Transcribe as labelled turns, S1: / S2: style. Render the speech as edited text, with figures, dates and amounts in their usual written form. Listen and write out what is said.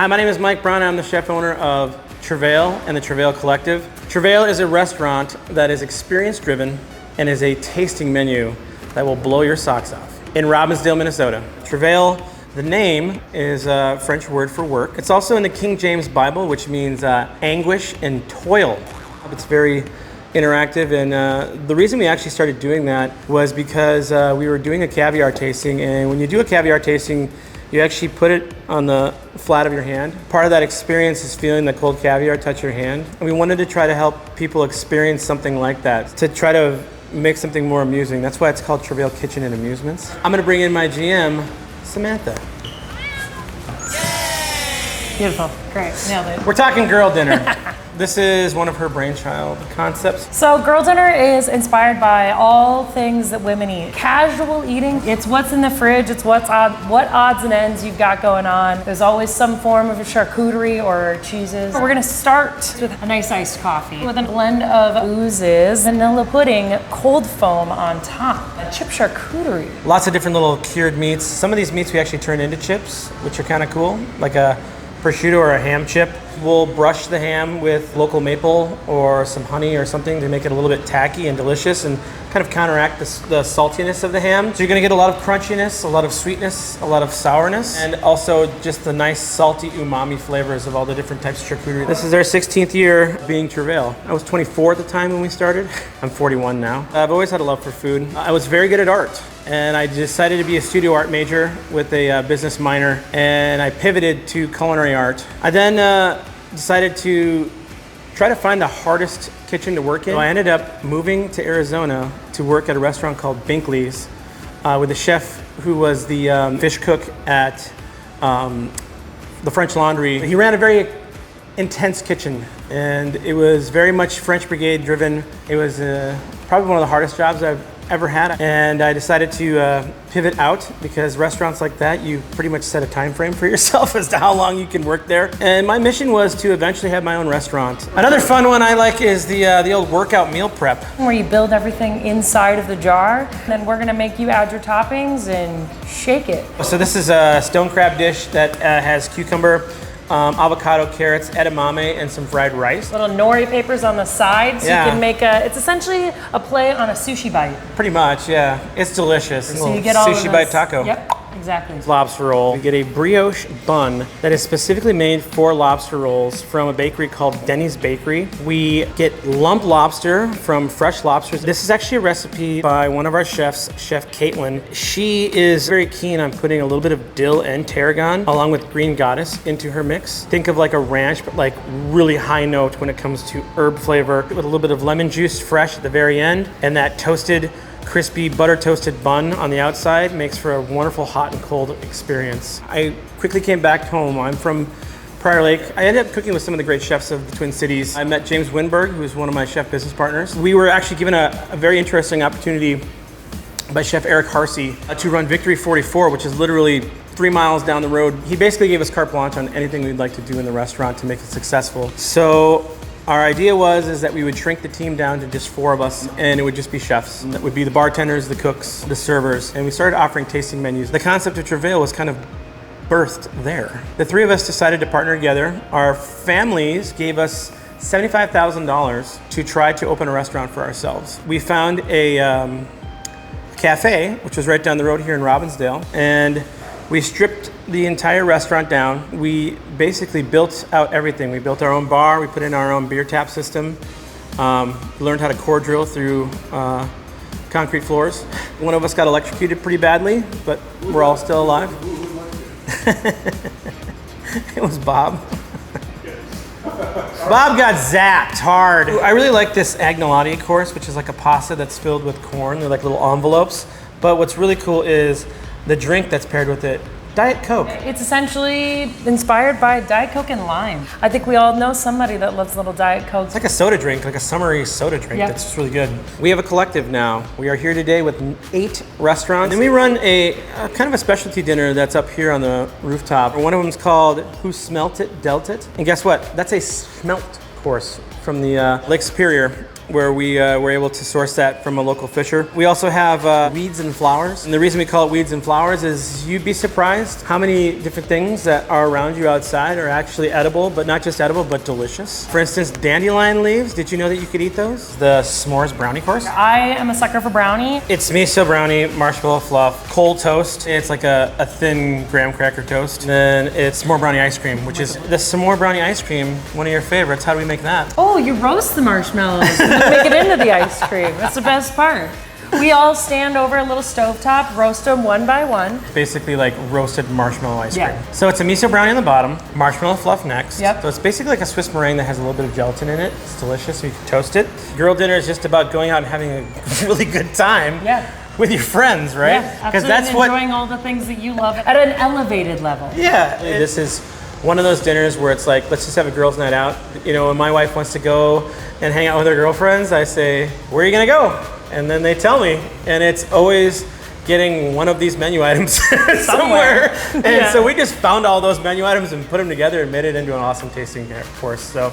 S1: Hi, my name is Mike Brown. I'm the chef owner of Travail and the Travail Collective. Travail is a restaurant that is experience driven and is a tasting menu that will blow your socks off in Robbinsdale, Minnesota. Travail, the name is a French word for work. It's also in the King James Bible, which means anguish and toil. It's very interactive, and the reason we actually started doing that was because we were doing a caviar tasting, and when you do a caviar tasting, you actually put it on the flat of your hand. Part of that experience is feeling the cold caviar touch your hand, and we wanted to try to help people experience something like that, to try to make something more amusing. That's why it's called Travail Kitchen Amusements. I'm gonna bring in my GM, Samantha.
S2: Beautiful, great, nailed it.
S1: We're talking girl dinner. This is one of her brainchild concepts.
S2: So girl dinner is inspired by all things that women eat. Casual eating, it's what's in the fridge, it's what odds and ends you've got going on. There's always some form of a charcuterie or cheeses. We're gonna start with a nice iced coffee with a blend of oozes, vanilla pudding, cold foam on top, a chip charcuterie.
S1: Lots of different little cured meats. Some of these meats we actually turn into chips, which are kind of cool, like a prosciutto or a ham chip. We'll brush the ham with local maple or some honey or something to make it a little bit tacky and delicious and kind of counteract the saltiness of the ham. So you're gonna get a lot of crunchiness, a lot of sweetness, a lot of sourness, and also just the nice salty umami flavors of all the different types of charcuterie. This is our 16th year being Travail. I was 24 at the time when we started. I'm 41 now. I've always had a love for food. I was very good at art, and I decided to be a studio art major with a business minor, and I pivoted to culinary art. I then decided to try to find the hardest kitchen to work in. So I ended up moving to Arizona to work at a restaurant called Binkley's with a chef who was the fish cook at the French Laundry. He ran a very intense kitchen, and it was very much French Brigade driven. It was probably one of the hardest jobs I've ever had, and I decided to pivot out because restaurants like that, you pretty much set a time frame for yourself as to how long you can work there. And my mission was to eventually have my own restaurant. Another fun one I like is the old workout meal prep,
S2: where you build everything inside of the jar, and then we're gonna make you add your toppings and shake it.
S1: So this is a stone crab dish that has cucumber, avocado, carrots, edamame, and some fried rice.
S2: Little nori papers on the side, so you can make it's essentially a play on a sushi bite.
S1: Pretty much, yeah. It's delicious.
S2: So you get all
S1: sushi bite taco.
S2: Yep, exactly.
S1: Lobster roll. We get a brioche bun that is specifically made for lobster rolls from a bakery called Denny's Bakery. We get lump lobster from fresh lobsters. This is actually a recipe by one of our chefs, Chef Caitlin. She is very keen on putting a little bit of dill and tarragon along with green goddess into her mix. Think of like a ranch, but like really high note when it comes to herb flavor, with a little bit of lemon juice fresh at the very end, and that toasted, crispy, butter toasted bun on the outside makes for a wonderful hot and cold experience. I quickly came back home. I'm from Prior Lake. I ended up cooking with some of the great chefs of the Twin Cities. I met James Winberg, who is one of my chef business partners. We were actually given a very interesting opportunity by Chef Eric Harsey to run Victory 44, which is literally 3 miles down the road. He basically gave us carte blanche on anything we'd like to do in the restaurant to make it successful. So our idea is that we would shrink the team down to just 4 of us, and it would just be chefs. And that would be the bartenders, the cooks, the servers, and we started offering tasting menus. The concept of Travail was kind of birthed there. The 3 of us decided to partner together. Our families gave us $75,000 to try to open a restaurant for ourselves. We found a cafe, which was right down the road here in Robbinsdale, and we stripped the entire restaurant down. We basically built out everything. We built our own bar, we put in our own beer tap system, learned how to core drill through concrete floors. One of us got electrocuted pretty badly, but we're all still alive. It was Bob. Bob got zapped hard. I really like this agnolotti course, which is like a pasta that's filled with corn. They're like little envelopes. But what's really cool is the drink that's paired with it. Diet Coke.
S2: It's essentially inspired by Diet Coke and lime. I think we all know somebody that loves little Diet Coke.
S1: It's like a soda drink, like a summery soda drink. Yep. That's really good. We have a collective now. We are here today with 8 restaurants. And we run a kind of a specialty dinner that's up here on the rooftop. One of them's called Who Smelt It, Dealt It. And guess what? That's a smelt course from the Lake Superior. where we were able to source that from a local fisher. We also have weeds and flowers. And the reason we call it weeds and flowers is you'd be surprised how many different things that are around you outside are actually edible, but not just edible, but delicious. For instance, dandelion leaves. Did you know that you could eat those? The s'mores brownie course.
S2: I am a sucker for brownie.
S1: It's miso brownie, marshmallow fluff, cold toast. It's like a thin graham cracker toast. And then it's s'more brownie ice cream, which is the s'more brownie ice cream, one of your favorites. How do we make that?
S2: Oh, you roast the marshmallows and make it into the ice cream. That's the best part. We all stand over a little stovetop, roast them one by one.
S1: Basically like roasted marshmallow ice cream.
S2: Yeah.
S1: So it's a miso brownie on the bottom, marshmallow fluff next.
S2: Yep.
S1: So it's basically like a Swiss meringue that has a little bit of gelatin in it. It's delicious, so you can toast it. Girl dinner is just about going out and having a really good time.
S2: Yeah.
S1: With your friends, right?
S2: Yeah, absolutely. Enjoying all the things that you love at an elevated level.
S1: Yeah. This is one of those dinners where it's like, let's just have a girls' night out. You know, when my wife wants to go and hang out with her girlfriends, I say, where are you gonna go? And then they tell me, and it's always getting one of these menu items somewhere. And so we just found all those menu items and put them together and made it into an awesome tasting course. So.